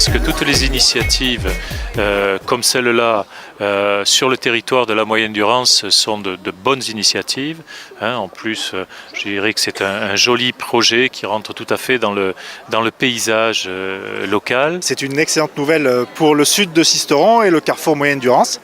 pense que toutes les initiatives comme celle-là sur le territoire de la Moyenne Durance sont de bonnes initiatives. En plus, je dirais que c'est un joli projet qui rentre tout à fait dans le paysage local. C'est une excellente nouvelle pour le sud de Sisteron et le carrefour Moyenne Durance,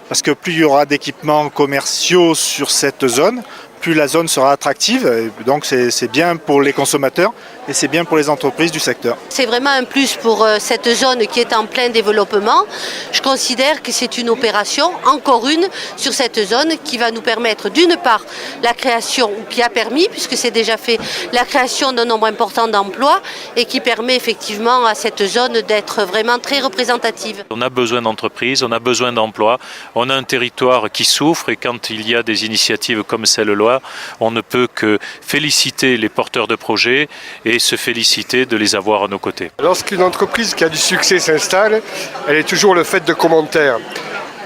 parce que plus il y aura d'équipements commerciaux sur cette zone, plus la zone sera attractive. Et donc c'est bien pour les consommateurs et c'est bien pour les entreprises du secteur. C'est vraiment un plus pour cette zone qui est en plein développement. Je considère que c'est une opération, encore une, sur cette zone qui va nous permettre d'une part la création, ou qui a permis, puisque c'est déjà fait, la création d'un nombre important d'emplois et qui permet effectivement à cette zone d'être vraiment très représentative. On a besoin d'entreprises, on a besoin d'emplois, on a un territoire qui souffre et quand il y a des initiatives comme celle-là, on ne peut que féliciter les porteurs de projets et se féliciter de les avoir à nos côtés. Lorsqu'une entreprise qui a du succès s'installe, elle est toujours le fait de commentaires.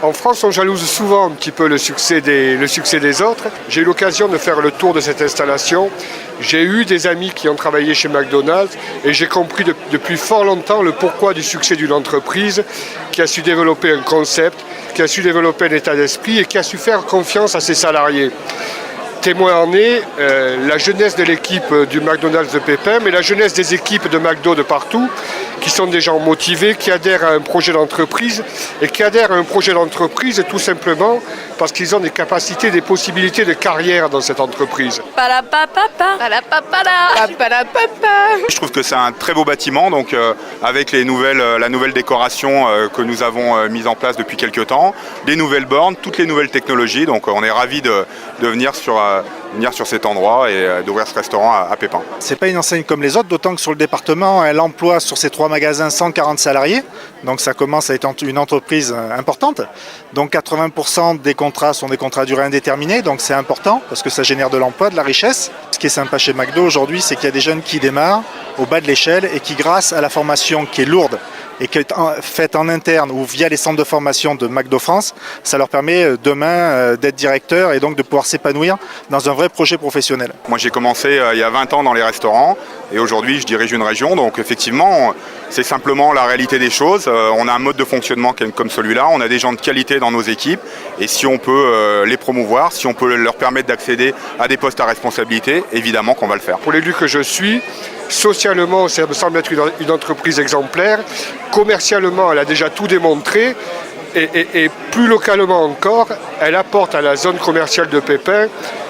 En France, on jalouse souvent un petit peu le succès des autres. J'ai eu l'occasion de faire le tour de cette installation. J'ai eu des amis qui ont travaillé chez McDonald's et j'ai compris depuis fort longtemps le pourquoi du succès d'une entreprise qui a su développer un concept, qui a su développer un état d'esprit et qui a su faire confiance à ses salariés. Témoin en est la jeunesse de l'équipe du McDonald's de Pépin, mais la jeunesse des équipes de McDo de partout, qui sont des gens motivés, qui adhèrent à un projet d'entreprise, et qui adhèrent à un projet d'entreprise tout simplement parce qu'ils ont des capacités, des possibilités de carrière dans cette entreprise. Je trouve que c'est un très beau bâtiment, donc avec la nouvelle décoration que nous avons mise en place depuis quelques temps, les nouvelles bornes, toutes les nouvelles technologies, donc on est ravis de venir sur cet endroit et d'ouvrir ce restaurant à Pépin. C'est pas une enseigne comme les autres, d'autant que sur le département, elle emploie sur ces 3 magasins 140 salariés. Donc ça commence à être une entreprise importante. Donc 80% des contrats sont des contrats à durée indéterminée, donc c'est important parce que ça génère de l'emploi, de la richesse. Ce qui est sympa chez McDo aujourd'hui, c'est qu'il y a des jeunes qui démarrent au bas de l'échelle et qui, grâce à la formation qui est lourde et qui est faite en interne ou via les centres de formation de McDo France, ça leur permet demain d'être directeur et donc de pouvoir s'épanouir dans un vrai projet professionnel. Moi j'ai commencé il y a 20 ans dans les restaurants et aujourd'hui je dirige une région, donc effectivement c'est simplement la réalité des choses. On a un mode de fonctionnement comme celui-là, on a des gens de qualité dans nos équipes et si on peut les promouvoir, si on peut leur permettre d'accéder à des postes à responsabilité, évidemment qu'on va le faire. Pour l'élu que je suis, socialement, ça me semble être une entreprise exemplaire. Commercialement, elle a déjà tout démontré. Et plus localement encore, elle apporte à la zone commerciale de Pépin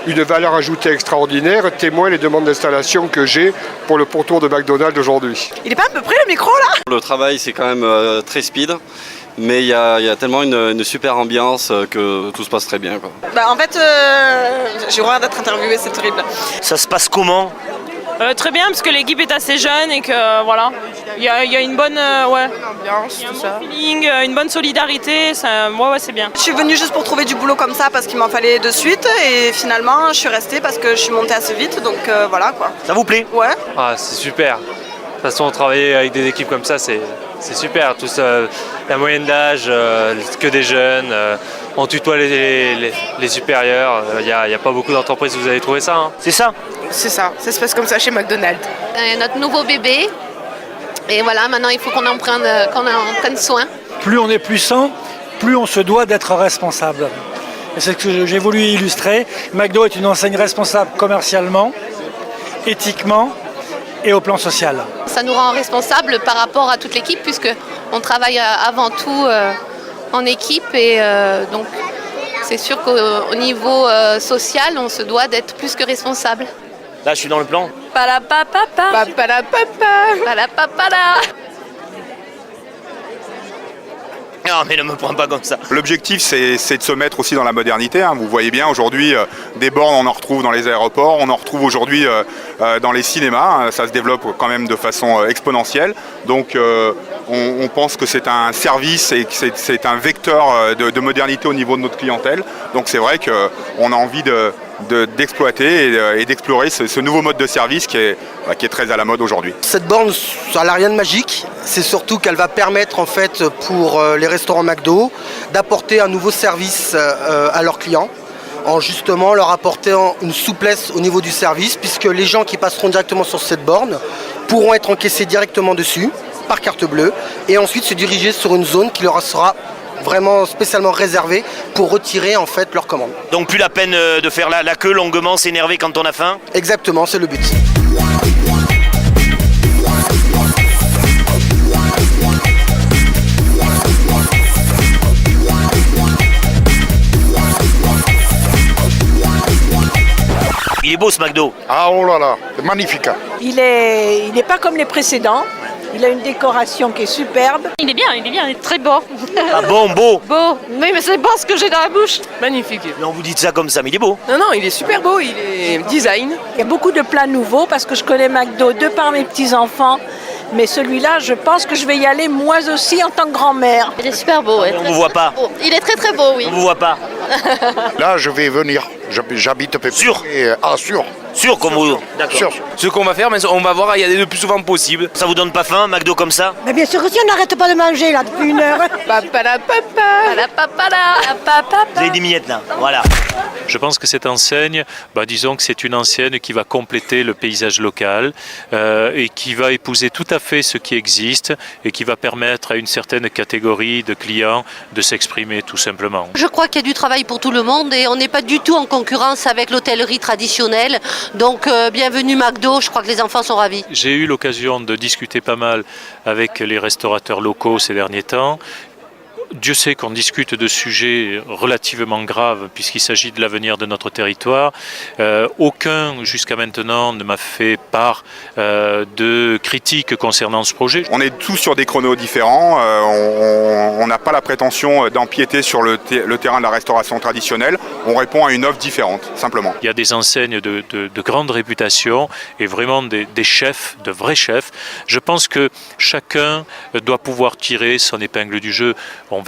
une valeur ajoutée extraordinaire, témoin les demandes d'installation que j'ai pour le pourtour de McDonald's aujourd'hui. Il est pas à peu près le micro là ? Le travail c'est quand même très speed. Mais il y a tellement une super ambiance que tout se passe très bien, quoi. En fait, j'ai horreur d'être interviewée, c'est terrible. Ça se passe comment ? Très bien, parce que l'équipe est assez jeune et que voilà, il y a une bonne ambiance, tout ça. Feeling, une bonne solidarité, ça, c'est bien. Je suis venue juste pour trouver du boulot comme ça parce qu'il m'en fallait de suite et finalement je suis restée parce que je suis montée assez vite, donc voilà quoi. Ça vous plaît ? Ouais. Ah, c'est super. De toute façon, travailler avec des équipes comme ça, c'est super. Tout ça, la moyenne d'âge, que des jeunes, on tutoie les supérieurs. Il n'y a pas beaucoup d'entreprises où vous avez trouvé ça. Hein. C'est ça ? C'est ça se passe comme ça chez McDonald's. Notre nouveau bébé, et voilà, maintenant il faut qu'on en prenne soin. Plus on est puissant, plus on se doit d'être responsable. Et c'est ce que j'ai voulu illustrer. McDo est une enseigne responsable commercialement, éthiquement et au plan social. Ça nous rend responsables par rapport à toute l'équipe puisqu'on travaille avant tout en équipe et donc c'est sûr qu'au niveau social, on se doit d'être plus que responsable. Là, je suis dans le plan. Non, mais ne me prends pas comme ça. L'objectif, c'est de se mettre aussi dans la modernité. Hein. Vous voyez bien, aujourd'hui, des bornes, on en retrouve dans les aéroports, on en retrouve aujourd'hui dans les cinémas. Hein. Ça se développe quand même de façon exponentielle. Donc, on pense que c'est un service et que c'est un vecteur de modernité au niveau de notre clientèle. Donc, c'est vrai qu'on a envie d'exploiter et d'explorer ce nouveau mode de service qui est très à la mode aujourd'hui. Cette borne, ça n'a rien de magique. C'est surtout qu'elle va permettre en fait pour les restaurants McDo d'apporter un nouveau service à leurs clients en justement leur apportant une souplesse au niveau du service puisque les gens qui passeront directement sur cette borne pourront être encaissés directement dessus par carte bleue et ensuite se diriger sur une zone qui leur sera vraiment spécialement réservée pour retirer en fait leur commande. Donc plus la peine de faire la queue longuement, s'énerver quand on a faim. Exactement, c'est le but. Il est beau ce McDo. Ah oh là là, magnifique. Il est pas comme les précédents. Il a une décoration qui est superbe. Il est bien, il est très beau. Ah bon, beau. Beau, oui, mais c'est pas ce que j'ai dans la bouche. Magnifique. Non, vous dites ça comme ça, mais il est beau. Non, il est super beau, il est design. Il y a beaucoup de plats nouveaux parce que je connais McDo de par mes petits-enfants. Mais celui-là, je pense que je vais y aller moi aussi en tant que grand-mère. Il est super beau. Ouais, On ne vous voit pas. beau. Il est très très beau, oui. On ne vous voit pas. Là, je vais venir. J'habite peu. Sûr. Ah, sûr. Sûr comme vous. D'accord. Sûr. Ce qu'on va faire, on va voir y aller le plus souvent possible. Ça vous donne pas faim, McDo comme ça? Mais bien sûr que si, on n'arrête pas de manger là depuis une heure. Vous avez des miettes là. Voilà. Je pense que cette enseigne, disons que c'est une enseigne qui va compléter le paysage local et qui va épouser tout à fait ce qui existe et qui va permettre à une certaine catégorie de clients de s'exprimer tout simplement. Je crois qu'il y a du travail pour tout le monde et on n'est pas du tout en concurrence avec l'hôtellerie traditionnelle. Donc bienvenue McDo, je crois que les enfants sont ravis. J'ai eu l'occasion de discuter pas mal avec les restaurateurs locaux ces derniers temps. Dieu sait qu'on discute de sujets relativement graves puisqu'il s'agit de l'avenir de notre territoire. Aucun jusqu'à maintenant ne m'a fait part de critiques concernant ce projet. On est tous sur des chronos différents, on n'a pas la prétention d'empiéter sur le terrain de la restauration traditionnelle, on répond à une offre différente, simplement. Il y a des enseignes de grande réputation et vraiment des chefs, de vrais chefs. Je pense que chacun doit pouvoir tirer son épingle du jeu. On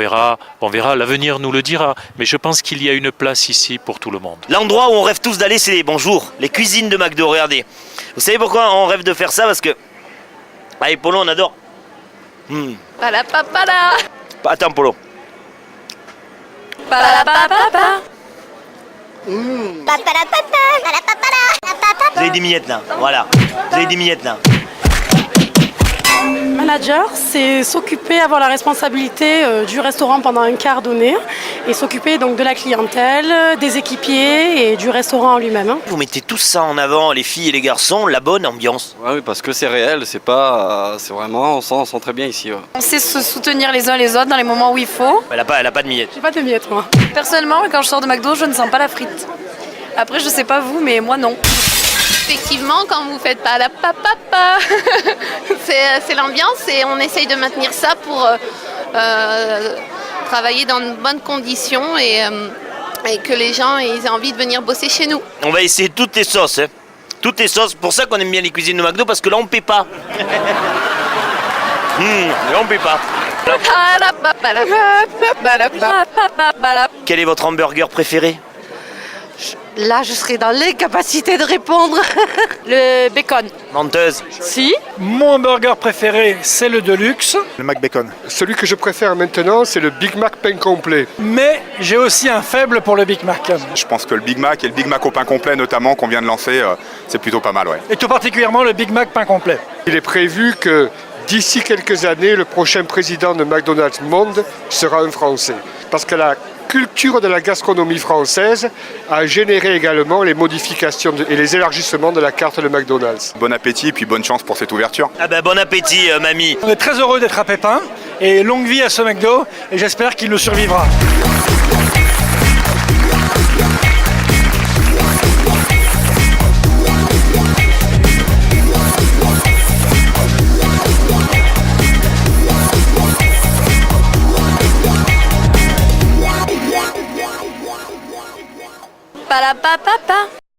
verra, l'avenir nous le dira, mais je pense qu'il y a une place ici pour tout le monde. L'endroit où on rêve tous d'aller, c'est les cuisines de McDo, regardez. Vous savez pourquoi on rêve de faire ça? Parce que... Allez, Polo, on adore. Attends, Polo. Vous avez des miettes là, voilà. Vous avez des miettes là. Manager, c'est s'occuper, avoir la responsabilité du restaurant pendant un quart donné et s'occuper donc de la clientèle, des équipiers et du restaurant en lui-même. Vous mettez tout ça en avant, les filles et les garçons, la bonne ambiance. Oui, parce que c'est réel, c'est vraiment, on sent très bien ici. Ouais. On sait se soutenir les uns les autres dans les moments où il faut. Elle a pas de miettes. J'ai pas de miettes, moi. Personnellement, quand je sors de McDo, je ne sens pas la frite. Après, je sais pas vous, mais moi non. Effectivement, quand vous faites pas la papa, c'est l'ambiance et on essaye de maintenir ça pour travailler dans de bonnes conditions et que les gens aient envie de venir bosser chez nous. On va essayer toutes les sauces. Hein. Toutes les sauces, pour ça qu'on aime bien les cuisines de McDo, parce que là on paie pas. Là on paie pas. Quel est votre hamburger préféré? Là, je serai dans l'incapacité de répondre. Le bacon. Menteuse. Si. Mon hamburger préféré, c'est le Deluxe. Le McBacon. Celui que je préfère maintenant, c'est le Big Mac pain complet. Mais j'ai aussi un faible pour le Big Mac. Je pense que le Big Mac et le Big Mac au pain complet notamment qu'on vient de lancer, c'est plutôt pas mal, ouais. Et tout particulièrement le Big Mac pain complet. Il est prévu que d'ici quelques années, le prochain président de McDonald's Monde sera un Français. Parce que la culture de la gastronomie française a généré également les modifications et les élargissements de la carte de McDonald's. Bon appétit et puis bonne chance pour cette ouverture. Ah ben bon appétit, mamie. On est très heureux d'être à Pépin et longue vie à ce McDo et j'espère qu'il nous survivra. Papa.